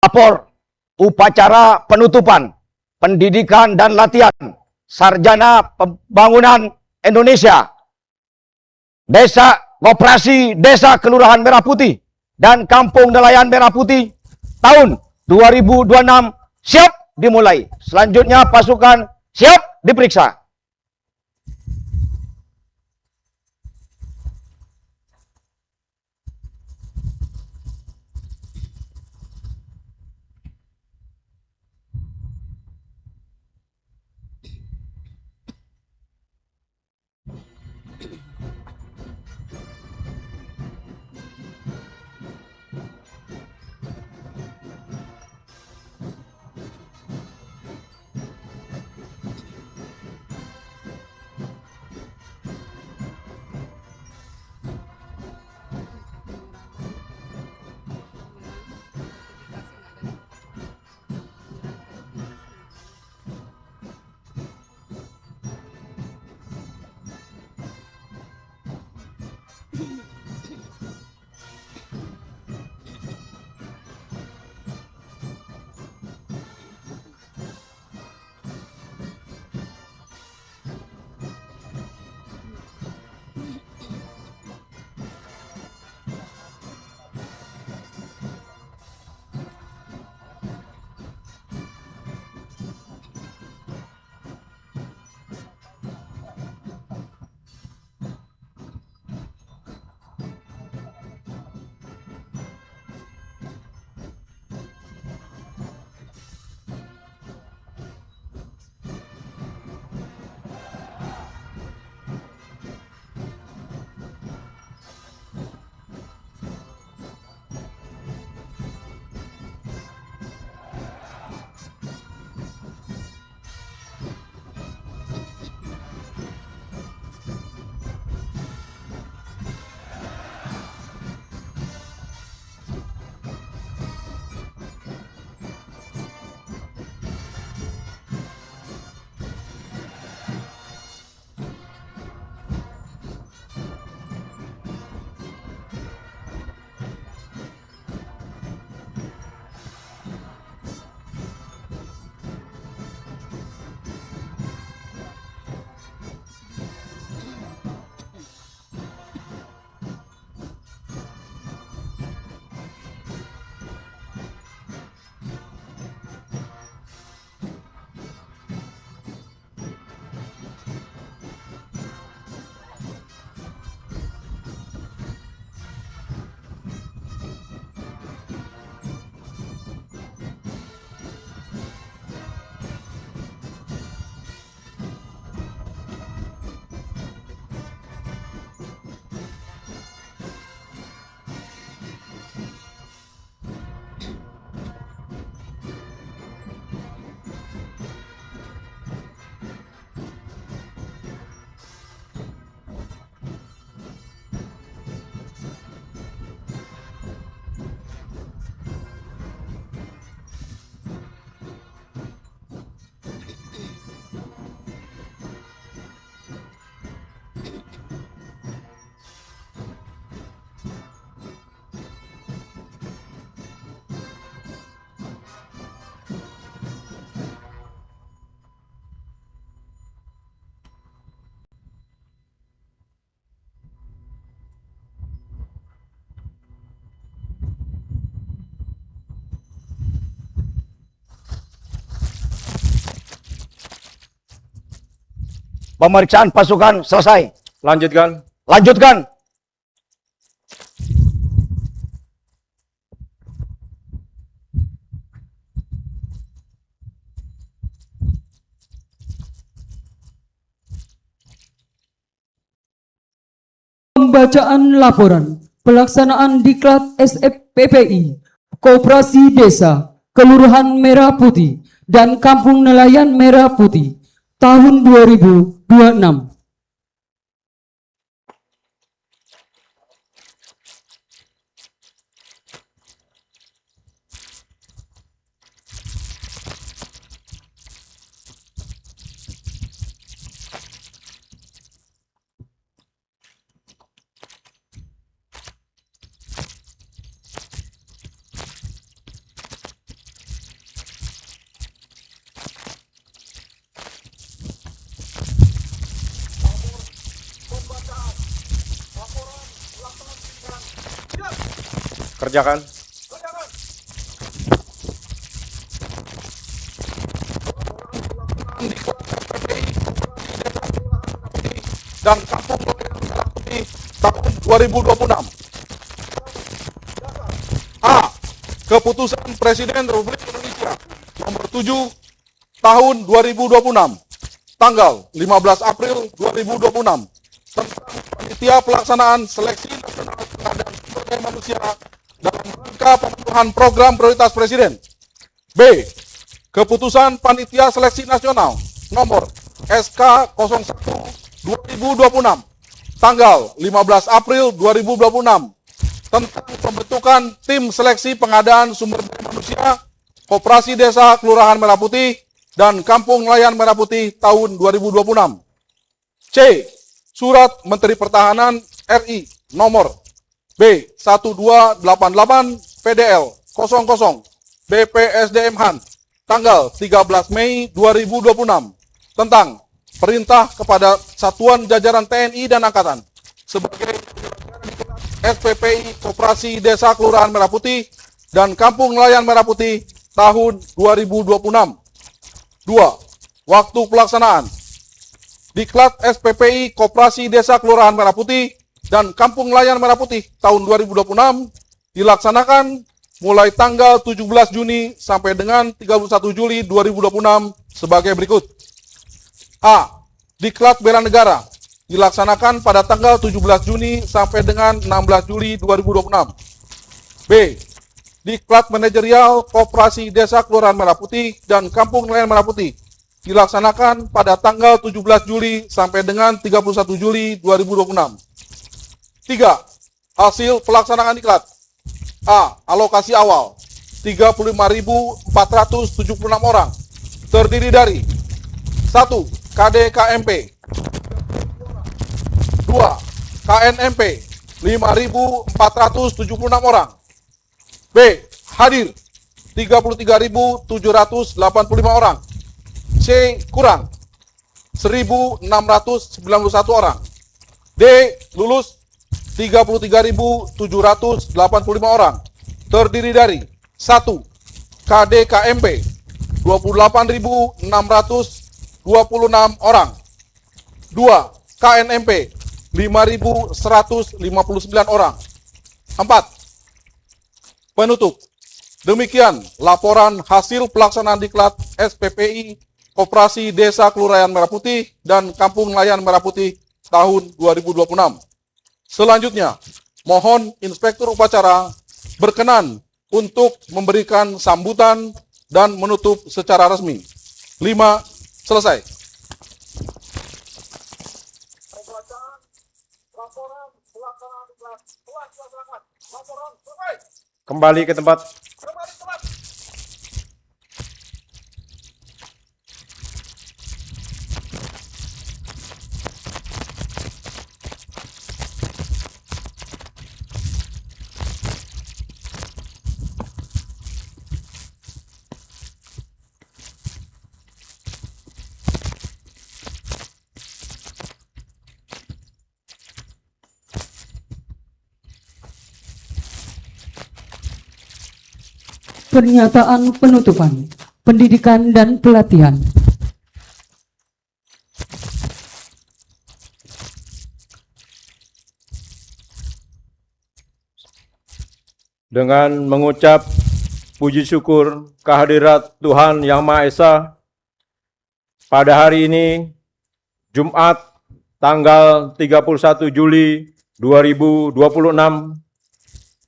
Lapor upacara penutupan pendidikan dan latihan Sarjana Pembangunan Indonesia Koperasi Desa Kelurahan Merah Putih dan Kampung Nelayan Merah Putih tahun 2026 siap dimulai. Selanjutnya pasukan siap diperiksa. Pemeriksaan pasukan selesai. Lanjutkan. Lanjutkan. Pembacaan laporan pelaksanaan Diklat SFPPI Koperasi Desa Kelurahan Merah Putih dan Kampung Nelayan Merah Putih tahun 2026. Kerjakan. Dan Kampung Nelayan Merah Putih tahun 2026. A. Keputusan Presiden Republik Indonesia nomor 7 tahun 2026 tanggal 15 April 2026 tentang panitia pelaksanaan seleksi nasional pengadaan sumber daya manusia dalam rangka pemenuhan program prioritas Presiden. B. Keputusan Panitia Seleksi Nasional nomor SK 01 2026 tanggal 15 April 2026 tentang pembentukan tim seleksi pengadaan sumber daya manusia Koperasi Desa Kelurahan Merah Putih dan Kampung Nelayan Merah Putih tahun 2026. C. Surat Menteri Pertahanan RI nomor B1288 PDL 00 BPSDM Han tanggal 13 Mei 2026 tentang perintah kepada satuan jajaran TNI dan Angkatan sebagai SPPI Koperasi Desa Kelurahan Merah Putih dan Kampung Nelayan Merah Putih tahun 2026. 2. Waktu pelaksanaan. Diklat SPPI Koperasi Desa Kelurahan Merah Putih dan Kampung Nelayan Merah Putih tahun 2026 dilaksanakan mulai tanggal 17 Juni sampai dengan 31 Juli 2026 sebagai berikut. A. Diklat Bela Negara dilaksanakan pada tanggal 17 Juni sampai dengan 16 Juli 2026. B. Diklat Manajerial Koperasi Desa Kelurahan Merah Putih dan Kampung Nelayan Merah Putih dilaksanakan pada tanggal 17 Juli sampai dengan 31 Juli 2026. 3. Hasil pelaksanaan diklat. A. Alokasi awal 35.476 orang terdiri dari 1. KDKMP 2. KNMP 5.476 orang. B. Hadir 33.785 orang. C. Kurang 1.691 orang. D. Lulus 33.785 orang. Terdiri dari 1. KDKMP 28.626 orang. 2. KNMP 5.159 orang. 4. Penutup. Demikian laporan hasil pelaksanaan diklat SPPI Koperasi Desa Kelurahan Merah Putih dan Kampung Nelayan Merah Putih tahun 2026. Selanjutnya, mohon Inspektur Upacara berkenan untuk memberikan sambutan dan menutup secara resmi. 5. Selesai. Kembali ke tempat. Pernyataan penutupan pendidikan dan pelatihan. Dengan mengucap puji syukur kehadirat Tuhan Yang Maha Esa, pada hari ini, Jumat, tanggal 31 Juli 2026,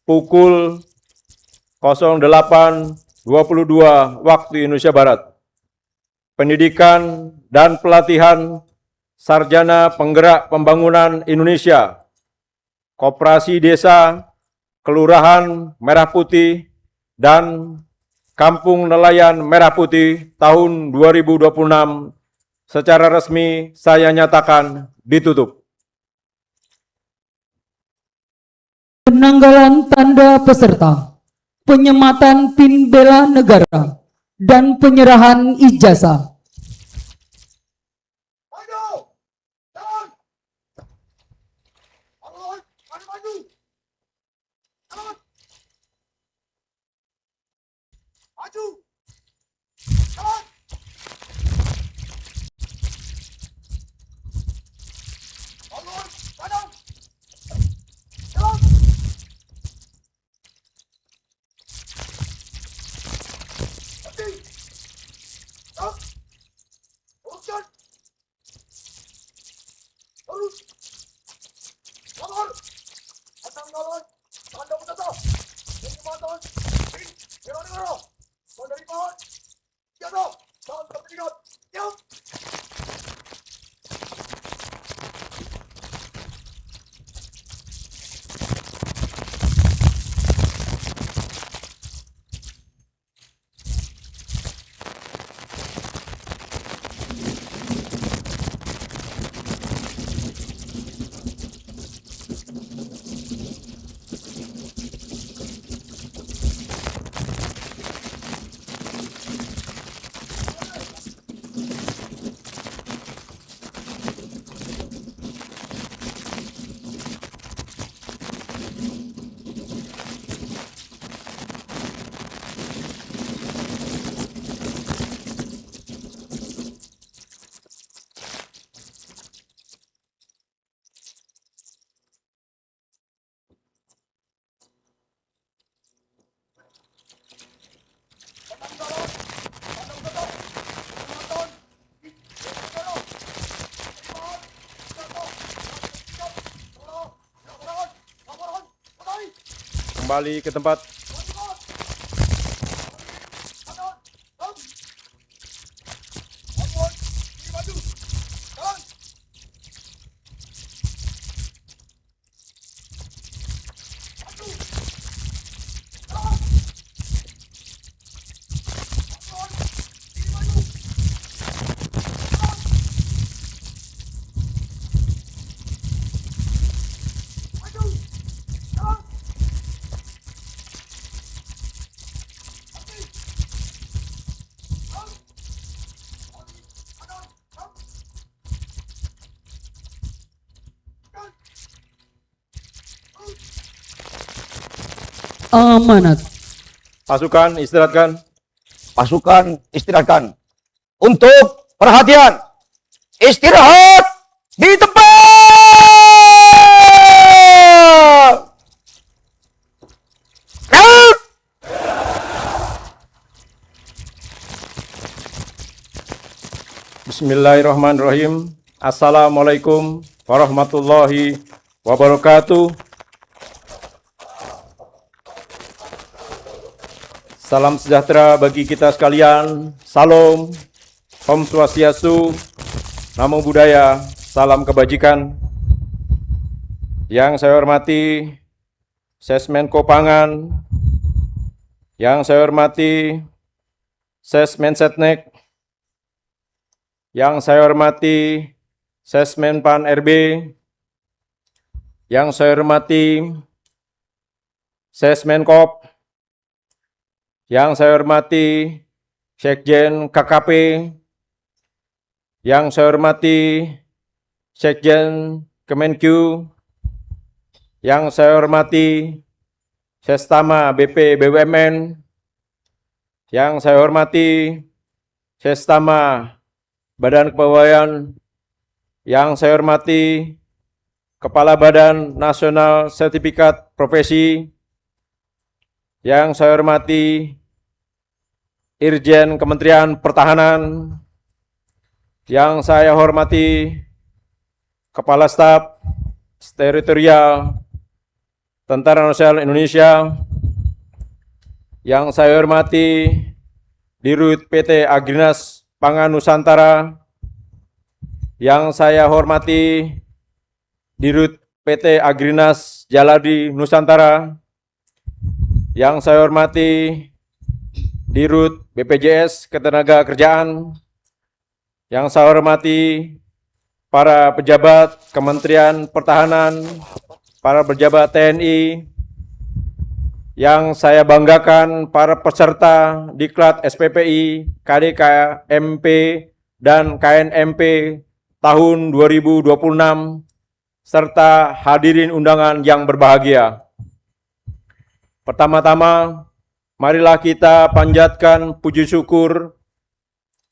pukul 08.22 waktu Indonesia Barat. Pendidikan dan pelatihan Sarjana Penggerak Pembangunan Indonesia, Koperasi Desa Kelurahan Merah Putih dan Kampung Nelayan Merah Putih tahun 2026 secara resmi saya nyatakan ditutup. Penanggalan tanda peserta, penyematan PIN bela negara, dan penyerahan ijazah. kembali ke tempat. Amanat. Pasukan istirahatkan. Pasukan istirahatkan. Untuk perhatian, istirahat di tempat. Out! Bismillahirrahmanirrahim. Assalamualaikum warahmatullahi wabarakatuh. Salam sejahtera bagi kita sekalian. Salam, Om Swastiastu, Namo Buddhaya, salam kebajikan. Yang saya hormati Sesmenko Pangan, yang saya hormati Sesmensetnek, yang saya hormati Sesmenpan RB, yang saya hormati Sesmenkop, yang saya hormati Sekjen KKP, yang saya hormati Sekjen Kemenq, yang saya hormati Sestama BP BUMN, yang saya hormati Sestama Badan Kepegawaian, yang saya hormati Kepala Badan Nasional Sertifikat Profesi, yang saya hormati Irjen Kementerian Pertahanan, yang saya hormati Kepala Staf Teritorial Tentara Nasional Indonesia, yang saya hormati Dirut PT Agrinas Pangan Nusantara, yang saya hormati Dirut PT Agrinas Jaladi Nusantara, yang saya hormati Dirut BPJS Ketenagakerjaan, yang saya hormati para pejabat Kementerian Pertahanan, para pejabat TNI, yang saya banggakan para peserta Diklat SPPI, KDKMP, dan KNMP tahun 2026, serta hadirin undangan yang berbahagia. Pertama-tama, marilah kita panjatkan puji syukur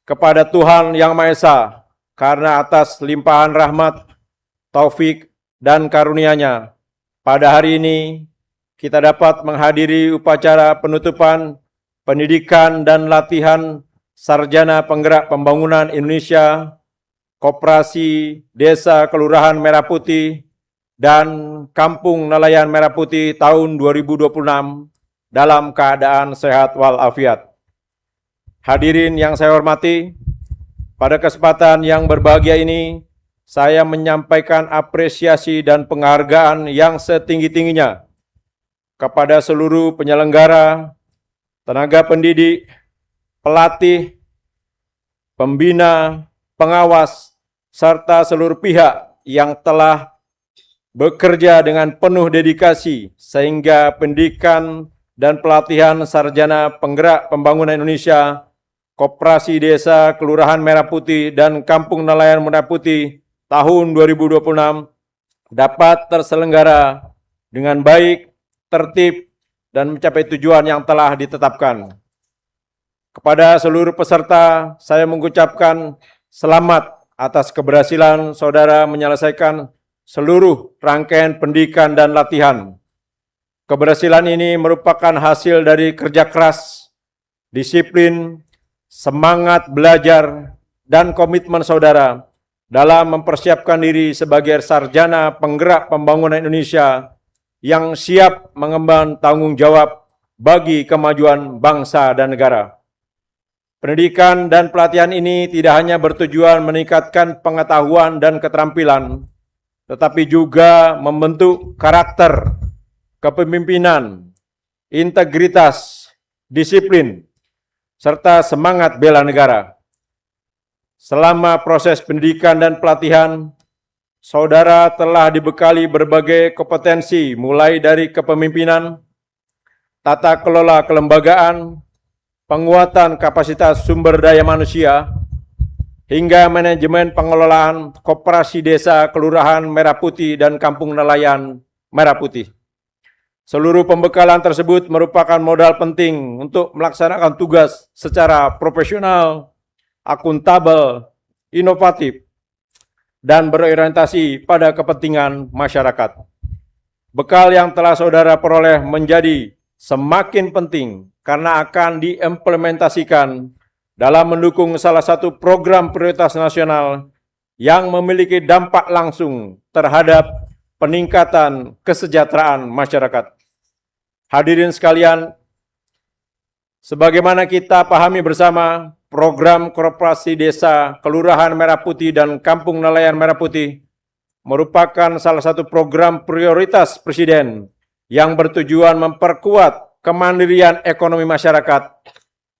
kepada Tuhan Yang Maha Esa karena atas limpahan rahmat, taufik, dan karunia-Nya. Pada hari ini, kita dapat menghadiri upacara penutupan pendidikan dan latihan Sarjana Penggerak Pembangunan Indonesia, Koperasi Desa Kelurahan Merah Putih, dan Kampung Nelayan Merah Putih tahun 2026 dalam keadaan sehat walafiat. Hadirin yang saya hormati, pada kesempatan yang berbahagia ini, saya menyampaikan apresiasi dan penghargaan yang setinggi-tingginya kepada seluruh penyelenggara, tenaga pendidik, pelatih, pembina, pengawas, serta seluruh pihak yang telah bekerja dengan penuh dedikasi sehingga pendidikan dan pelatihan Sarjana Penggerak Pembangunan Indonesia, Koperasi Desa Kelurahan Merah Putih, dan Kampung Nelayan Merah Putih tahun 2026 dapat terselenggara dengan baik, tertib, dan mencapai tujuan yang telah ditetapkan. Kepada seluruh peserta, saya mengucapkan selamat atas keberhasilan saudara menyelesaikan seluruh rangkaian pendidikan dan latihan. Keberhasilan ini merupakan hasil dari kerja keras, disiplin, semangat belajar, dan komitmen saudara dalam mempersiapkan diri sebagai sarjana penggerak pembangunan Indonesia yang siap mengemban tanggung jawab bagi kemajuan bangsa dan negara. Pendidikan dan pelatihan ini tidak hanya bertujuan meningkatkan pengetahuan dan keterampilan, tetapi juga membentuk karakter, kepemimpinan, integritas, disiplin, serta semangat bela negara. Selama proses pendidikan dan pelatihan, saudara telah dibekali berbagai kompetensi mulai dari kepemimpinan, tata kelola kelembagaan, penguatan kapasitas sumber daya manusia, hingga manajemen pengelolaan koperasi desa Kelurahan Merah Putih dan Kampung Nelayan Merah Putih. Seluruh pembekalan tersebut merupakan modal penting untuk melaksanakan tugas secara profesional, akuntabel, inovatif, dan berorientasi pada kepentingan masyarakat. Bekal yang telah saudara peroleh menjadi semakin penting karena akan diimplementasikan dalam mendukung salah satu program prioritas nasional yang memiliki dampak langsung terhadap peningkatan kesejahteraan masyarakat. Hadirin sekalian, sebagaimana kita pahami bersama, program Koperasi Desa Kelurahan Merah Putih dan Kampung Nelayan Merah Putih merupakan salah satu program prioritas Presiden yang bertujuan memperkuat kemandirian ekonomi masyarakat,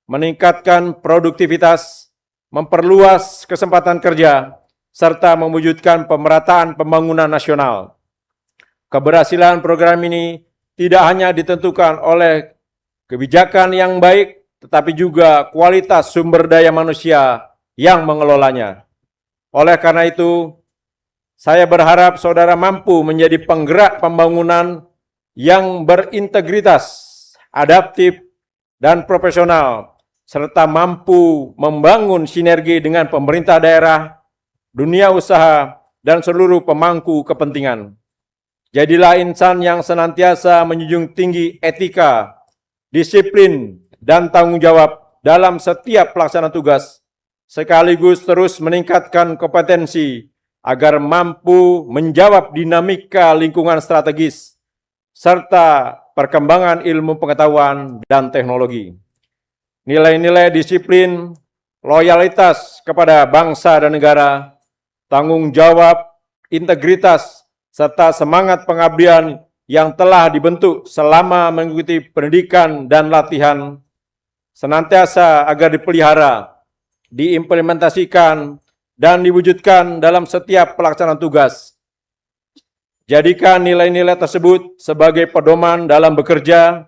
meningkatkan produktivitas, memperluas kesempatan kerja, serta mewujudkan pemerataan pembangunan nasional. Keberhasilan program ini tidak hanya ditentukan oleh kebijakan yang baik, tetapi juga kualitas sumber daya manusia yang mengelolanya. Oleh karena itu, saya berharap saudara mampu menjadi penggerak pembangunan yang berintegritas, adaptif, dan profesional, serta mampu membangun sinergi dengan pemerintah daerah, dunia usaha, dan seluruh pemangku kepentingan. Jadilah insan yang senantiasa menjunjung tinggi etika, disiplin, dan tanggung jawab dalam setiap pelaksanaan tugas, sekaligus terus meningkatkan kompetensi agar mampu menjawab dinamika lingkungan strategis, serta perkembangan ilmu pengetahuan dan teknologi. Nilai-nilai disiplin, loyalitas kepada bangsa dan negara, tanggung jawab, integritas, serta semangat pengabdian yang telah dibentuk selama mengikuti pendidikan dan latihan, senantiasa agar dipelihara, diimplementasikan, dan diwujudkan dalam setiap pelaksanaan tugas. Jadikan nilai-nilai tersebut sebagai pedoman dalam bekerja,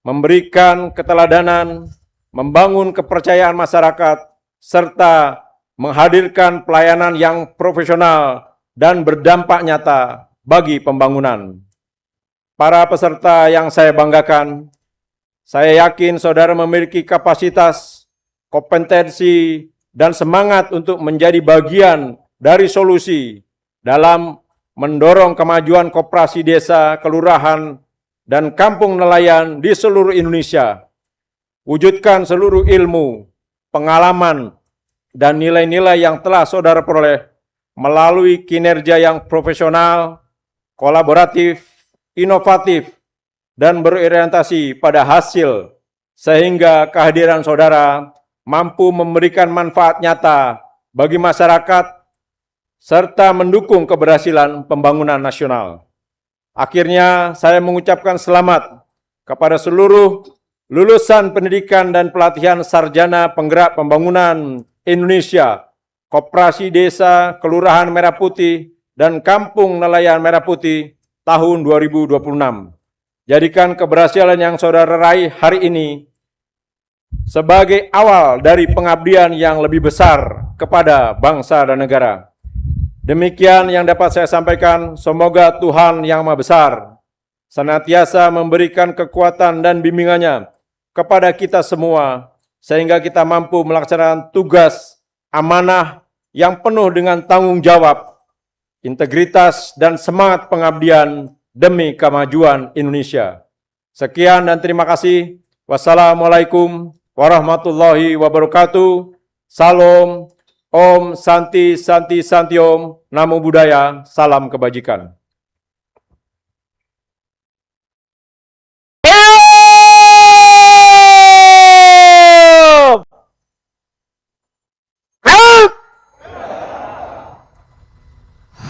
memberikan keteladanan, membangun kepercayaan masyarakat, serta menghadirkan pelayanan yang profesional dan berdampak nyata bagi pembangunan. Para peserta yang saya banggakan, saya yakin saudara memiliki kapasitas, kompetensi, dan semangat untuk menjadi bagian dari solusi dalam mendorong kemajuan koperasi desa, kelurahan, dan kampung nelayan di seluruh Indonesia. Wujudkan seluruh ilmu, pengalaman, dan nilai-nilai yang telah saudara peroleh melalui kinerja yang profesional, kolaboratif, inovatif, dan berorientasi pada hasil, sehingga kehadiran saudara mampu memberikan manfaat nyata bagi masyarakat, serta mendukung keberhasilan pembangunan nasional. Akhirnya, saya mengucapkan selamat kepada seluruh lulusan pendidikan dan pelatihan sarjana penggerak pembangunan Indonesia, Koperasi Desa Kelurahan Merah Putih dan Kampung Nelayan Merah Putih tahun 2026. Jadikan keberhasilan yang saudara raih hari ini sebagai awal dari pengabdian yang lebih besar kepada bangsa dan negara. Demikian yang dapat saya sampaikan. Semoga Tuhan Yang Maha Besar senantiasa memberikan kekuatan dan bimbingannya kepada kita semua, sehingga kita mampu melaksanakan tugas amanah yang penuh dengan tanggung jawab, integritas, dan semangat pengabdian demi kemajuan Indonesia. Sekian dan terima kasih. Wassalamualaikum warahmatullahi wabarakatuh. Salam. Om Santi Santi Santi Om, Namo Buddhaya, salam kebajikan.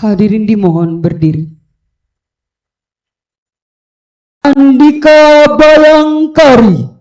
Hadirin dimohon berdiri. Andika Bayangkari.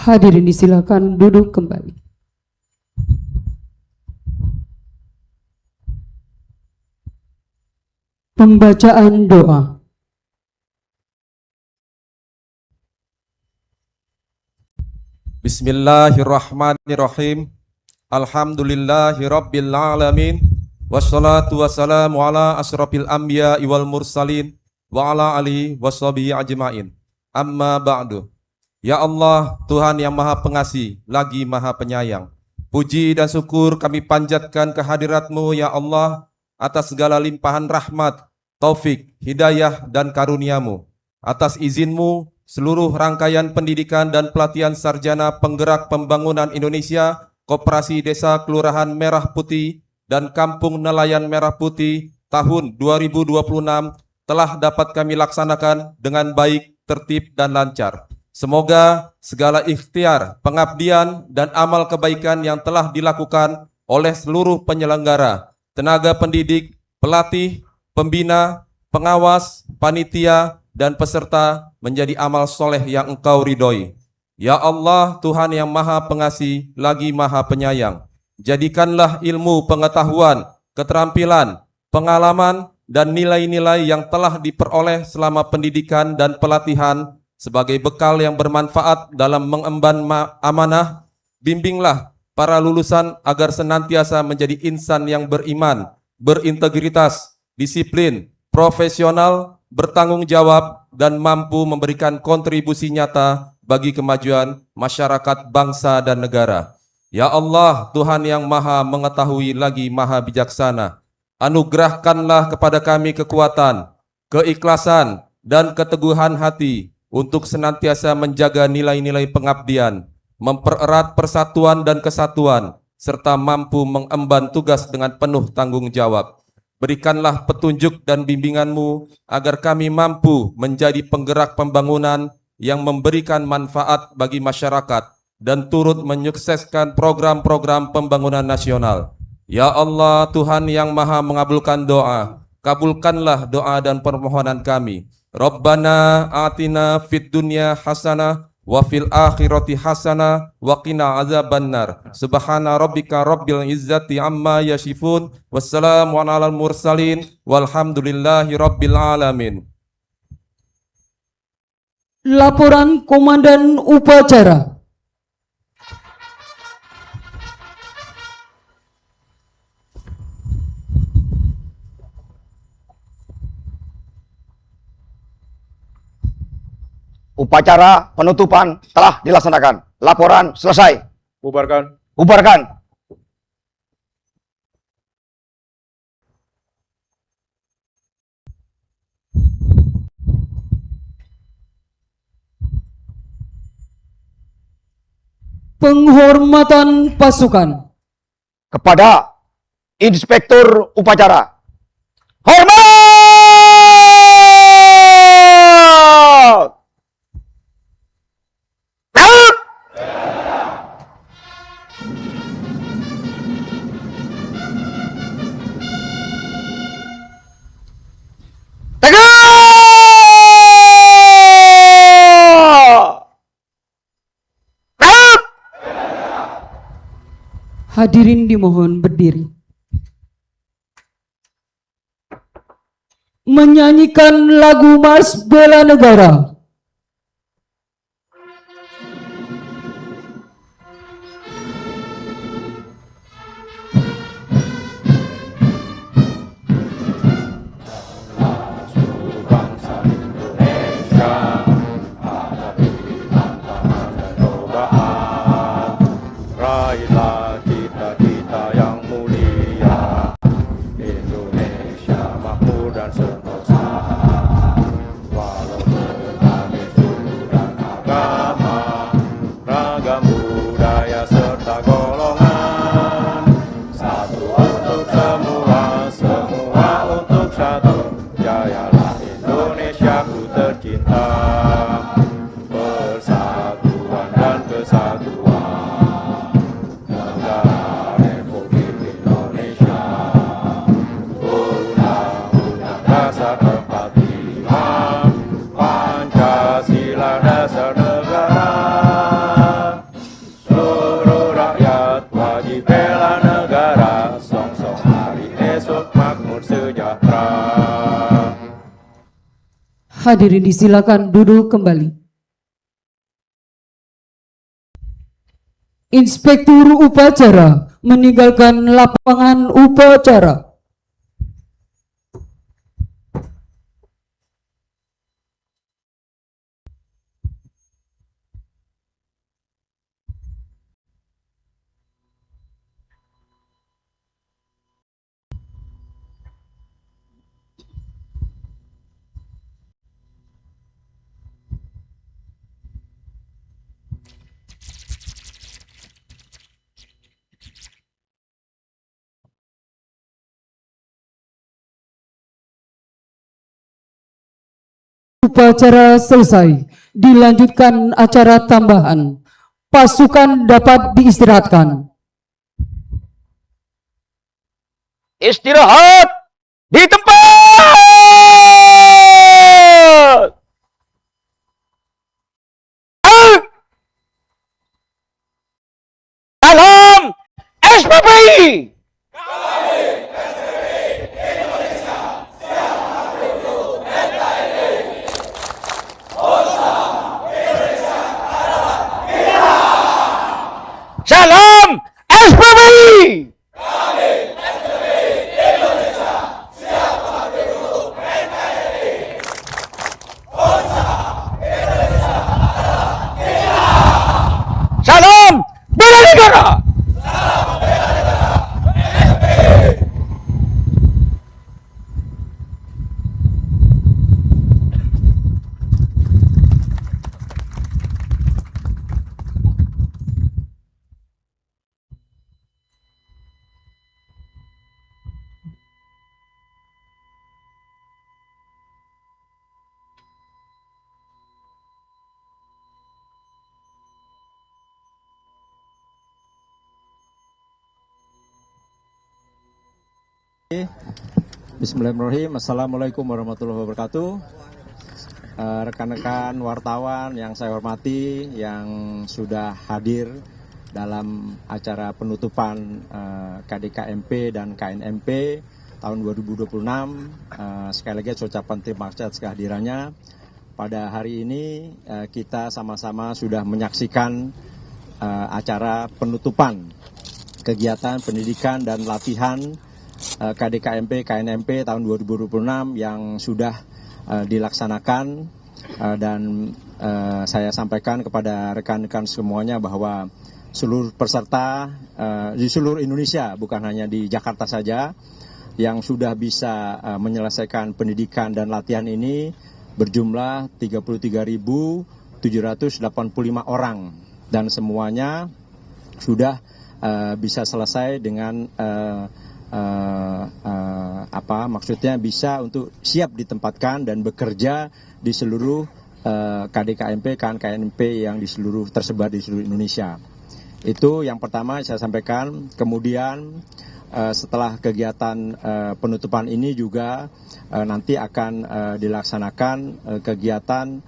Hadirin disilakan duduk kembali. Pembacaan doa. Bismillahirrahmanirrahim. Alhamdulillahirabbil alamin. Wassalatu wassalamu ala asrofil anbiya wal mursalin wa ala alihi washabihi ajmain. Amma ba'du. Ya Allah, Tuhan yang Maha Pengasih, lagi Maha Penyayang. Puji dan syukur kami panjatkan kehadirat-Mu ya Allah atas segala limpahan rahmat, taufik, hidayah dan karunia-Mu. Atas izin-Mu, seluruh rangkaian pendidikan dan pelatihan sarjana penggerak pembangunan Indonesia, Koperasi Desa Kelurahan Merah Putih dan Kampung Nelayan Merah Putih tahun 2026 telah dapat kami laksanakan dengan baik, tertib dan lancar. Semoga segala ikhtiar, pengabdian, dan amal kebaikan yang telah dilakukan oleh seluruh penyelenggara, tenaga pendidik, pelatih, pembina, pengawas, panitia, dan peserta menjadi amal soleh yang Engkau ridhoi. Ya Allah, Tuhan yang Maha Pengasih, lagi Maha Penyayang, jadikanlah ilmu pengetahuan, keterampilan, pengalaman, dan nilai-nilai yang telah diperoleh selama pendidikan dan pelatihan sebagai bekal yang bermanfaat dalam mengemban amanah. Bimbinglah para lulusan agar senantiasa menjadi insan yang beriman, berintegritas, disiplin, profesional, bertanggung jawab, dan mampu memberikan kontribusi nyata bagi kemajuan masyarakat, bangsa, dan negara. Ya Allah, Tuhan yang Maha Mengetahui lagi Maha Bijaksana, anugerahkanlah kepada kami kekuatan, keikhlasan, dan keteguhan hati untuk senantiasa menjaga nilai-nilai pengabdian, mempererat persatuan dan kesatuan, serta mampu mengemban tugas dengan penuh tanggung jawab. Berikanlah petunjuk dan bimbingan-Mu agar kami mampu menjadi penggerak pembangunan yang memberikan manfaat bagi masyarakat dan turut menyukseskan program-program pembangunan nasional. Ya Allah, Tuhan yang Maha Mengabulkan doa, kabulkanlah doa dan permohonan kami. Rabbana atina fid dunya hasanah wa fil akhirati hasanah wa qina azabannar. Subhana rabbika rabbil izzati amma yasifun. Wassalamu alal mursalin walhamdulillahi rabbil alamin. Laporan Komandan Upacara. Upacara penutupan telah dilaksanakan. Laporan selesai. Bubarkan. Bubarkan. Penghormatan pasukan. Kepada Inspektur Upacara. Hormat! Hadirin dimohon berdiri. Menyanyikan lagu Mars Bela Negara. bela negara, song-song hari esok makmur sejahtera. Hadirin disilakan duduk kembali. Inspektur upacara meninggalkan lapangan upacara. Upacara selesai, dilanjutkan acara tambahan. Pasukan dapat diistirahatkan. Istirahat di tempat. Salam SPP. Salam SPP. Salam bela negara. Bismillahirrahmanirrahim. Assalamualaikum warahmatullahi wabarakatuh. Rekan-rekan wartawan yang saya hormati, yang sudah hadir dalam acara penutupan KDKMP dan KNMP tahun 2026. Sekali lagi saya ucapkan terima kasih atas kehadirannya. Pada hari ini kita sama-sama sudah menyaksikan acara penutupan kegiatan pendidikan dan latihan KDKMP, KNMP tahun 2026 yang sudah dilaksanakan, dan saya sampaikan kepada rekan-rekan semuanya bahwa seluruh peserta di seluruh Indonesia, bukan hanya di Jakarta saja, yang sudah bisa menyelesaikan pendidikan dan latihan ini berjumlah 33.785 orang, dan semuanya sudah bisa selesai dengan maksudnya bisa untuk siap ditempatkan dan bekerja di seluruh KDKMP, KNMP yang tersebar di seluruh Indonesia. Itu yang pertama saya sampaikan. Kemudian setelah kegiatan penutupan ini juga nanti akan dilaksanakan kegiatan,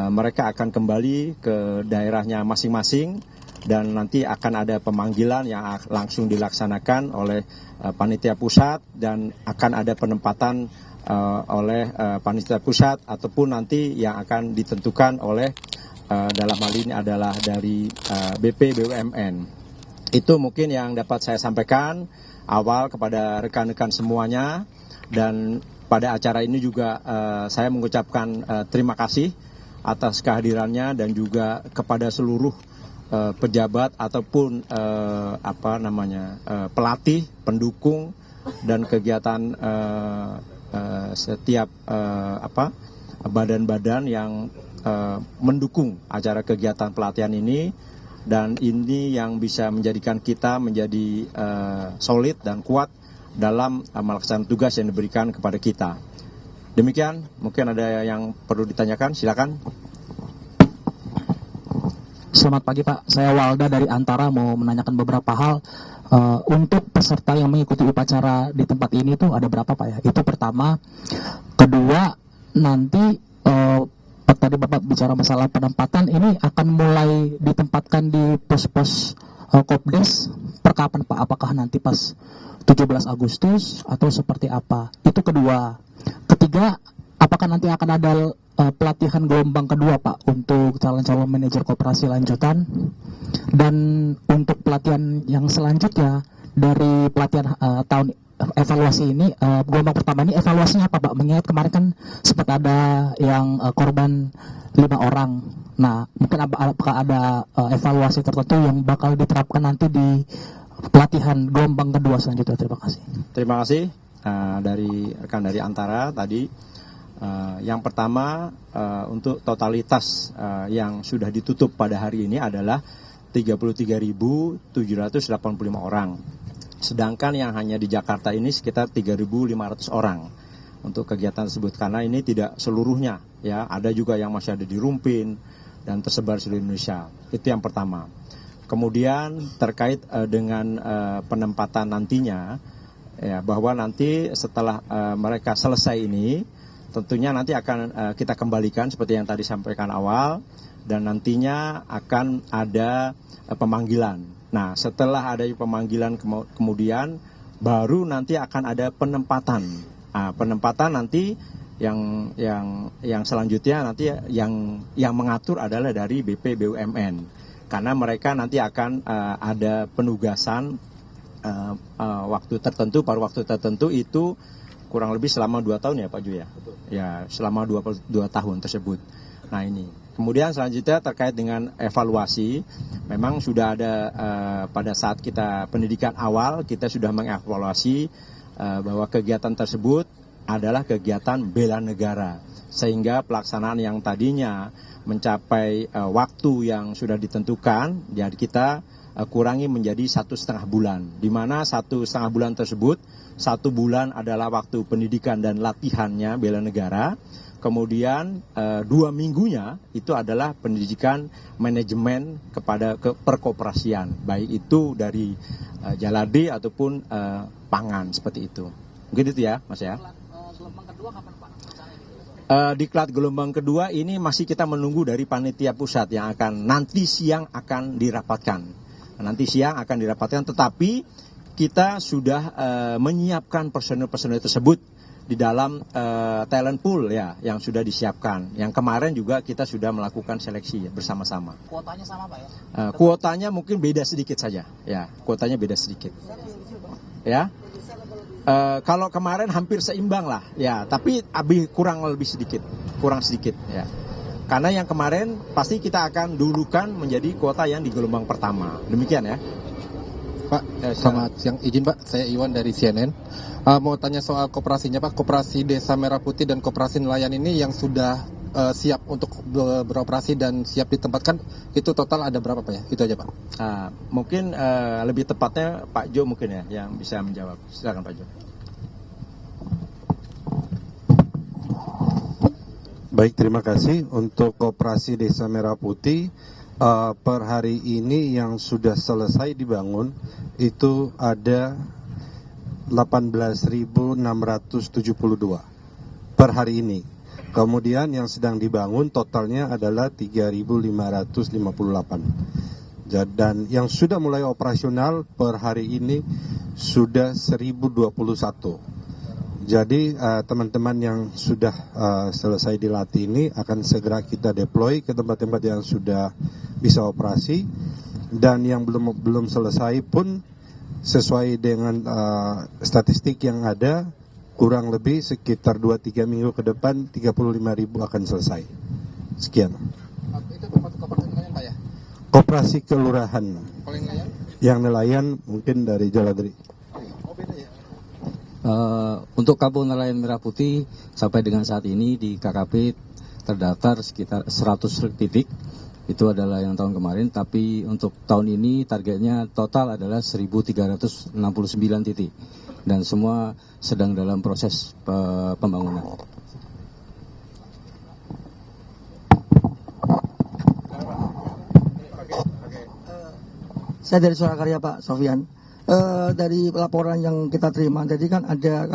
mereka akan kembali ke daerahnya masing-masing, dan nanti akan ada pemanggilan yang langsung dilaksanakan oleh panitia pusat, dan akan ada penempatan oleh panitia pusat ataupun nanti yang akan ditentukan oleh dalam hal ini adalah dari BP BUMN. Itu mungkin yang dapat saya sampaikan awal kepada rekan-rekan semuanya, dan pada acara ini juga saya mengucapkan terima kasih atas kehadirannya, dan juga kepada seluruh pejabat ataupun pelatih, pendukung, dan kegiatan setiap badan-badan yang mendukung acara kegiatan pelatihan ini, dan ini yang bisa menjadikan kita menjadi solid dan kuat dalam melaksanakan tugas yang diberikan kepada kita. Demikian, mungkin ada yang perlu ditanyakan, silakan. Selamat pagi Pak, saya Walda dari Antara mau menanyakan beberapa hal. Untuk peserta yang mengikuti upacara di tempat ini tuh ada berapa Pak ya? Itu pertama. Kedua, nanti tadi Bapak bicara masalah penempatan, ini akan mulai ditempatkan di pos-pos Kopdes per kapan Pak? Apakah nanti pas 17 Agustus atau seperti apa? Itu kedua. Ketiga, apakah nanti akan ada pelatihan gelombang kedua Pak untuk calon-calon manajer koperasi lanjutan? Dan untuk pelatihan yang selanjutnya dari pelatihan tahun evaluasi ini, gelombang pertama ini evaluasinya apa Pak? Mengingat kemarin kan sempat ada yang korban 5 orang. Nah, mungkin apakah ada evaluasi tertentu yang bakal diterapkan nanti di pelatihan gelombang kedua selanjutnya? Terima kasih. Terima kasih dari rekan dari Antara tadi. Yang pertama, untuk totalitas yang sudah ditutup pada hari ini adalah 33.785 orang. Sedangkan yang hanya di Jakarta ini sekitar 3.500 orang untuk kegiatan tersebut, karena ini tidak seluruhnya ya, ada juga yang masih ada di Rumpin dan tersebar di seluruh Indonesia. Itu yang pertama. Kemudian terkait dengan penempatan nantinya, ya, bahwa nanti setelah mereka selesai ini, tentunya nanti akan kita kembalikan seperti yang tadi sampaikan awal, dan nantinya akan ada pemanggilan. Nah, setelah ada pemanggilan kemudian baru nanti akan ada penempatan. Nah, penempatan nanti yang selanjutnya nanti yang mengatur adalah dari BP BUMN. Karena mereka nanti akan ada penugasan waktu tertentu, pada waktu tertentu itu kurang lebih selama 2 tahun ya Pak Ju ya? Ya, selama 2 tahun tersebut. Nah ini. Kemudian selanjutnya terkait dengan evaluasi, memang sudah ada pada saat kita pendidikan awal, kita sudah mengevaluasi bahwa kegiatan tersebut adalah kegiatan bela negara. Sehingga pelaksanaan yang tadinya mencapai waktu yang sudah ditentukan, jadi kita kurangi menjadi 1,5 bulan. Di mana 1,5 bulan tersebut, 1 bulan adalah waktu pendidikan dan latihannya bela negara. Kemudian 2 minggunya itu adalah pendidikan manajemen kepada perkoperasian, baik itu dari Jalade ataupun pangan, seperti itu. Mungkin itu ya Mas ya. Gelombang kedua kapan Pak? Diklat gelombang kedua ini masih kita menunggu dari panitia pusat yang akan nanti siang akan dirapatkan. Nanti siang akan dirapatkan, tetapi kita sudah menyiapkan personel-personel tersebut di dalam talent pool ya, yang sudah disiapkan. Yang kemarin juga kita sudah melakukan seleksi ya, bersama-sama. Kuotanya sama Pak ya? Kuotanya mungkin beda sedikit saja, ya. Kuotanya beda sedikit, ya. Kalau kemarin hampir seimbang lah, ya. Tapi kurang sedikit, ya. Karena yang kemarin pasti kita akan dulukan menjadi kuota yang di gelombang pertama. Demikian ya. Pak, selamat siang. Izin Pak, saya Iwan dari CNN. Mau tanya soal koperasinya Pak, koperasi Desa Merah Putih dan koperasi nelayan ini yang sudah siap untuk beroperasi dan siap ditempatkan, itu total ada berapa Pak ya? Itu aja Pak. Mungkin lebih tepatnya Pak Jo mungkin ya yang bisa menjawab. Silakan Pak Jo. Baik, terima kasih. Untuk koperasi Desa Merah Putih, per hari ini yang sudah selesai dibangun itu ada 18.672 per hari ini. Kemudian yang sedang dibangun totalnya adalah 3.558. Dan yang sudah mulai operasional per hari ini sudah 1.021. Jadi teman-teman yang sudah selesai dilatih ini akan segera kita deploy ke tempat-tempat yang sudah bisa operasi, dan yang belum selesai pun sesuai dengan statistik yang ada, kurang lebih sekitar 2-3 minggu ke depan 35.000 akan selesai. Sekian. Itu koperasi nelayan Pak ya? Koperasi kelurahan. Kalau yang nelayan? Yang nelayan mungkin dari Jaladri. Untuk Kampung Nelayan Merah Putih sampai dengan saat ini di KKP terdaftar sekitar 100 titik. Itu adalah yang tahun kemarin, tapi untuk tahun ini targetnya total adalah 1.369 titik. Dan semua sedang dalam proses pembangunan. Saya dari Surakarya Pak Sofian. Dari laporan yang kita terima, jadi kan ada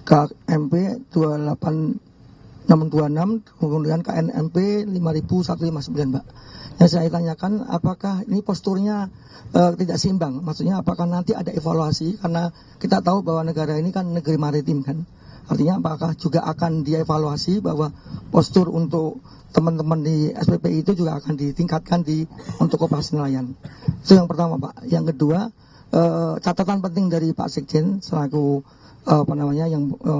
KMP 28626, kemudian KNMP 50159 Pak. Yang saya tanyakan, apakah ini posturnya tidak seimbang? Maksudnya apakah nanti ada evaluasi? Karena kita tahu bahwa negara ini kan negeri maritim kan. Artinya apakah juga akan dievaluasi bahwa postur untuk teman-teman di SPPI itu juga akan ditingkatkan untuk koperasi nelayan. Itu yang pertama, Pak. Yang kedua, catatan penting dari Pak Sekjen selaku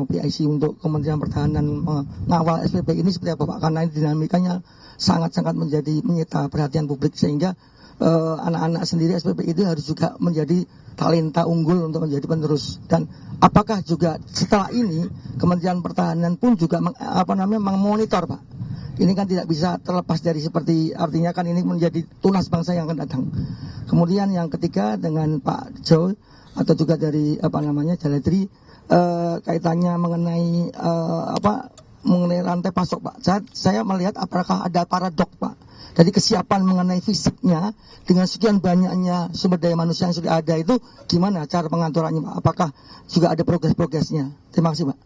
PIC untuk Kementerian Pertahanan mengawal SPPI ini seperti apa, Pak? Karena ini dinamikanya sangat-sangat menyita perhatian publik, sehingga anak-anak sendiri SPPI itu harus juga menjadi talenta unggul untuk menjadi penerus. Dan apakah juga setelah ini Kementerian Pertahanan pun juga memonitor, Pak? Ini kan tidak bisa terlepas dari seperti, artinya kan ini menjadi tunas bangsa yang akan datang. Kemudian yang ketiga dengan Pak Jo atau juga dari Jaladri, kaitannya mengenai mengenai rantai pasok, Pak. Saya melihat apakah ada paradok, Pak, dari kesiapan mengenai fisiknya dengan sekian banyaknya sumber daya manusia yang sudah ada, itu gimana cara pengaturannya, Pak? Apakah juga ada progres-progresnya? Terima kasih, Pak.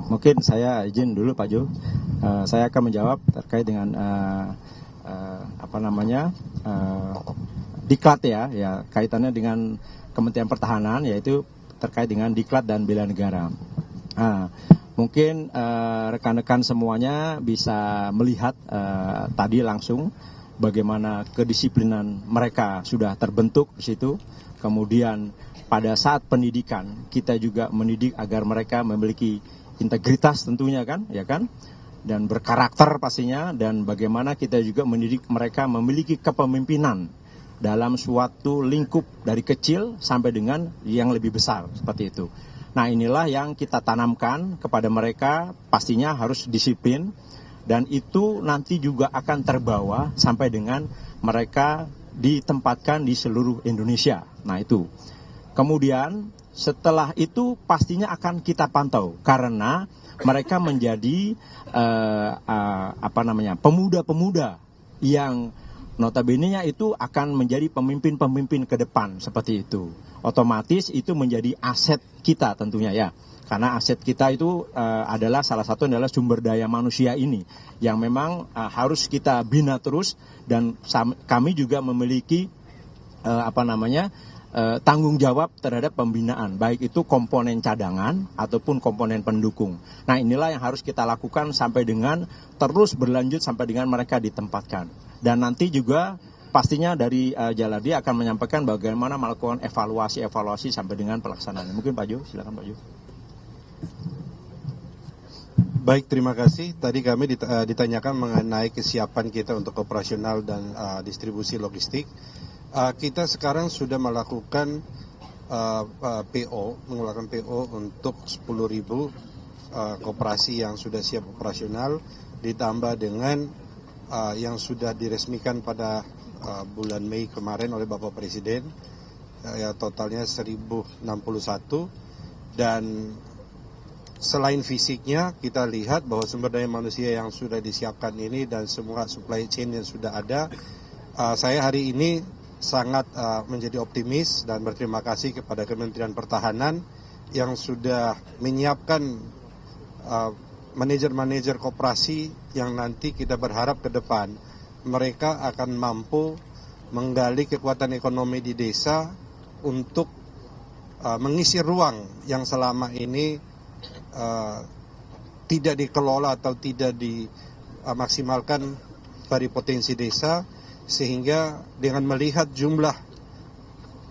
Mungkin saya izin dulu Pak Jo. Saya akan menjawab terkait dengan diklat ya kaitannya dengan Kementerian Pertahanan, yaitu terkait dengan diklat dan bela negara. Mungkin rekan-rekan semuanya bisa melihat tadi langsung bagaimana kedisiplinan mereka sudah terbentuk di situ. Kemudian pada saat pendidikan kita juga mendidik agar mereka memiliki integritas tentunya kan, ya kan, dan berkarakter pastinya, dan bagaimana kita juga mendidik mereka memiliki kepemimpinan dalam suatu lingkup dari kecil sampai dengan yang lebih besar seperti itu. Nah, inilah yang kita tanamkan kepada mereka, pastinya harus disiplin, dan itu nanti juga akan terbawa sampai dengan mereka ditempatkan di seluruh Indonesia. Nah, itu. Kemudian setelah itu pastinya akan kita pantau karena mereka menjadi pemuda-pemuda yang notabene-nya itu akan menjadi pemimpin-pemimpin ke depan seperti itu. Otomatis itu menjadi aset kita tentunya ya. Karena aset kita itu adalah salah satu adalah sumber daya manusia ini yang memang harus kita bina terus, dan kami juga memiliki tanggung jawab terhadap pembinaan, baik itu komponen cadangan ataupun komponen pendukung. Nah, inilah yang harus kita lakukan sampai dengan terus berlanjut sampai dengan mereka ditempatkan. Dan nanti juga pastinya dari Jaladi akan menyampaikan bagaimana melakukan evaluasi sampai dengan pelaksanaan. Mungkin Pak Jo, silakan Pak Jo. Baik, terima kasih. Tadi kami ditanyakan mengenai kesiapan kita untuk operasional dan distribusi logistik. Kita sekarang sudah melakukan mengeluarkan PO untuk 10.000 koperasi yang sudah siap operasional, ditambah dengan yang sudah diresmikan pada bulan Mei kemarin oleh Bapak Presiden, totalnya 1.061. Dan selain fisiknya, kita lihat bahwa sumber daya manusia yang sudah disiapkan ini dan semua supply chain yang sudah ada, saya hari ini sangat menjadi optimis dan berterima kasih kepada Kementerian Pertahanan yang sudah menyiapkan manajer-manajer koperasi yang nanti kita berharap ke depan mereka akan mampu menggali kekuatan ekonomi di desa untuk mengisi ruang yang selama ini tidak dikelola atau tidak dimaksimalkan dari potensi desa. Sehingga dengan melihat jumlah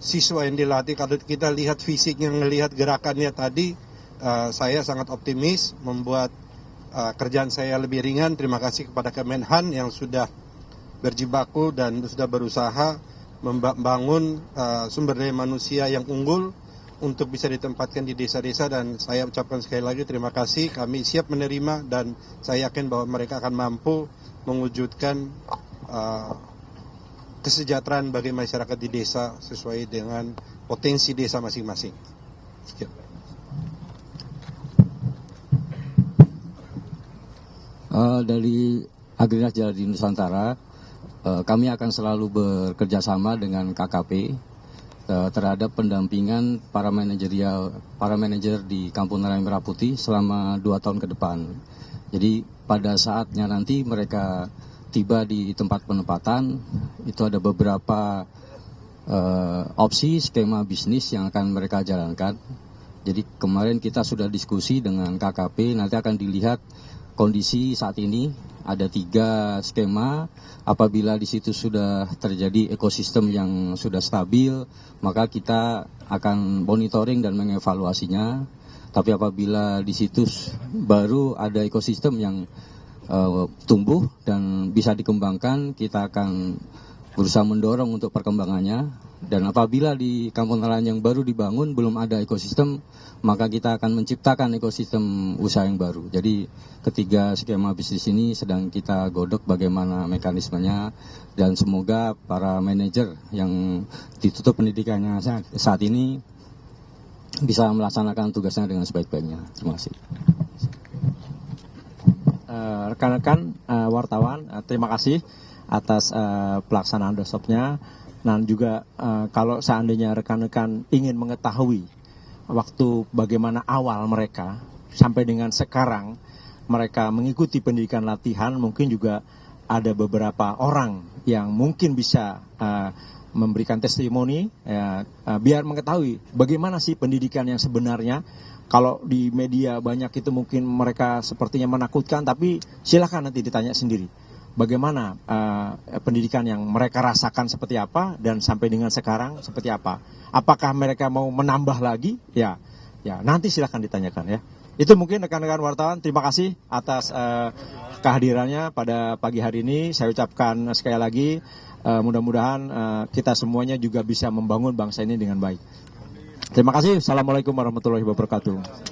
siswa yang dilatih, kalau kita lihat fisiknya, melihat gerakannya tadi, saya sangat optimis, membuat kerjaan saya lebih ringan. Terima kasih kepada Kemenhan yang sudah berjibaku dan sudah berusaha membangun sumber daya manusia yang unggul untuk bisa ditempatkan di desa-desa, dan saya ucapkan sekali lagi terima kasih. Kami siap menerima dan saya yakin bahwa mereka akan mampu mewujudkan kesejahteraan bagi masyarakat di desa sesuai dengan potensi desa masing-masing. Sekian. Dari Agrinas Jaladi Nusantara, kami akan selalu bekerja sama dengan KKP terhadap pendampingan para manajer di Kampung Nelayan Merah Putih selama 2 tahun ke depan. Jadi pada saatnya nanti mereka tiba di tempat penempatan, itu ada beberapa opsi skema bisnis yang akan mereka jalankan. Jadi kemarin kita sudah diskusi dengan KKP, nanti akan dilihat kondisi saat ini ada 3 skema. Apabila di situ sudah terjadi ekosistem yang sudah stabil, maka kita akan monitoring dan mengevaluasinya. Tapi apabila di situ baru ada ekosistem yang tumbuh dan bisa dikembangkan, kita akan berusaha mendorong untuk perkembangannya. Dan apabila di kampung nelayan yang baru dibangun belum ada ekosistem, maka kita akan menciptakan ekosistem usaha yang baru. Jadi ketiga skema bisnis ini sedang kita godok bagaimana mekanismenya, dan semoga para manajer yang ditutup pendidikannya saat ini bisa melaksanakan tugasnya dengan sebaik-baiknya. Terima kasih. Rekan-rekan wartawan, terima kasih atas pelaksanaan workshopnya. Dan juga kalau seandainya rekan-rekan ingin mengetahui waktu bagaimana awal mereka sampai dengan sekarang mereka mengikuti pendidikan latihan, mungkin juga ada beberapa orang yang mungkin bisa memberikan testimoni biar mengetahui bagaimana sih pendidikan yang sebenarnya. Kalau di media banyak itu mungkin mereka sepertinya menakutkan, tapi silakan nanti ditanya sendiri. Bagaimana pendidikan yang mereka rasakan seperti apa dan sampai dengan sekarang seperti apa? Apakah mereka mau menambah lagi? Ya nanti silakan ditanyakan ya. Itu mungkin rekan-rekan wartawan, terima kasih atas kehadirannya pada pagi hari ini. Saya ucapkan sekali lagi mudah-mudahan kita semuanya juga bisa membangun bangsa ini dengan baik. Terima kasih. Assalamualaikum warahmatullahi wabarakatuh.